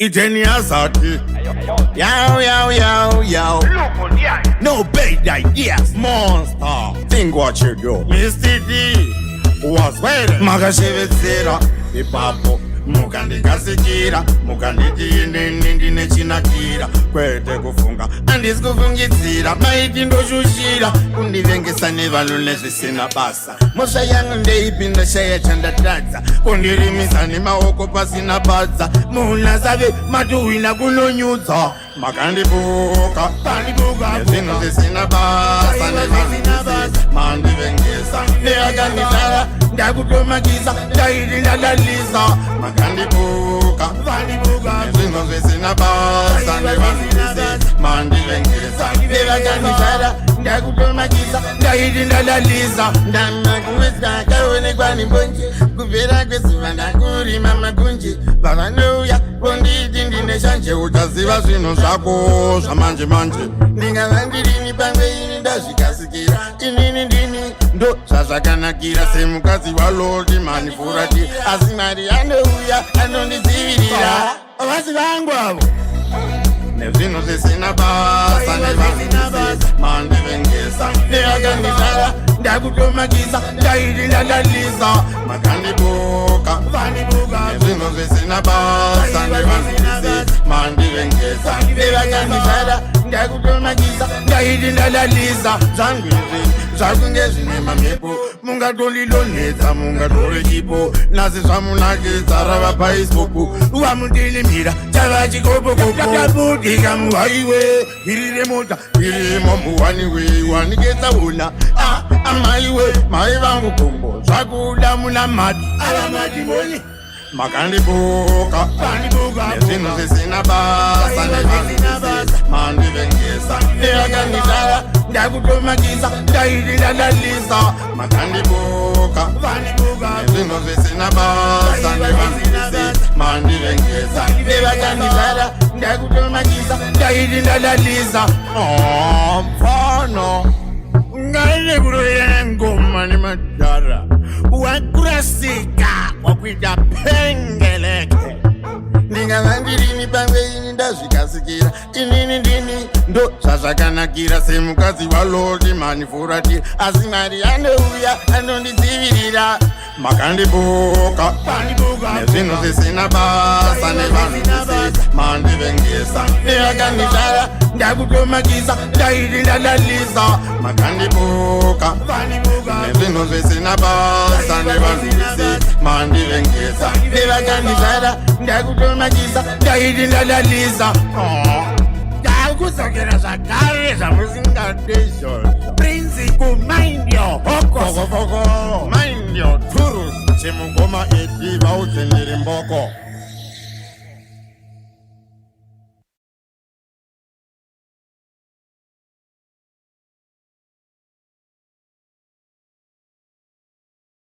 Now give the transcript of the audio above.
Iteni asati. Yo. No bad ideas, monster. Think what you do. Mr. D was waiting. Makashevetsera ipapo mukandigasikira mukanditi inini ndine chinakira kwete kufunga handisi kufungidzira maiti ndoshushira kundivengesa nevanhu nezvisina basa mhosva yangu ndeipinda shaya chandatadza kundirimisa nemaoko pasina padza munasave matuhwina kunonyudza makandibuka nezvinhu zvisina basa nevanhu mandivengesa neakandidara ndakutomakisa ndaiti ndadalisa makandibuka nezvinhu zvisina basa nevanhu mandivengesa nevakandidara ndakutomakisa ndaiti ndadalisa ndamakuwesa kaonekwa nimbonje kubvera kwezuva ndakurima magunji pavanouya konditi ndine shanje uchaziva zvinhu zvako zvamanje manje ndingava ndirini pamwe ini ndazvikasikira inini ndini ndo zvazvakanakira semukadzi waloti manifurati asi mari anouya anondidzivirira vasi vangu avo nezvinhu zvisina basa nevanhu mandivengesa neakandidara ndakutomakisa ndaiti ndadalisa makandibuka nezvinhu zvisina basa nevanhu mandivengesa nevakandidara ndakutomakisa ndaiti ndadalisa zvangu izvi zvakunge zvine mamhepo mungatondilonedza mungatore chipo nasi zvamunakidza rava paispopu vamudilimira chava chikopokopotabudika muhaiwe irire mota irimo muwaniwe waniketsa una amaiwe mai vangu kombo zvakuda muna mati avamatimoni makandibuka nezvinhu zvisina basa nevanhu mandivengesa neakandidara ndakutomakisa ndaiti ndadalisa makandibuka nezvinhu zvisina basa nevanhu mandivengesa nevakandidara ndakutomakisa ndaiti ndadalisa mfano ngaine kuroira ngoma nemadhara wakurasika wakuita pengeleke ndingava ndirini pamwe ini ndazvikasikira inini ndini ndo zvazvakanakira semukadzi waloti manifurati asi mari anouya anondidzivirira makandibuka nezvinhu zvisina basa nevanhu mandivengesa neakandidara ndakutomakisa ndaiti ndadalisa makandibuka nezvinhu zvisina basa nevanhu mandivengesa nevakandidara ndakutomakisa ndaiti ndadalisa ndakusokera zvakare zvamusingatei izvozvo principle mind your hokofoko mind your turus chimugoma edi vaudze ndiri mboko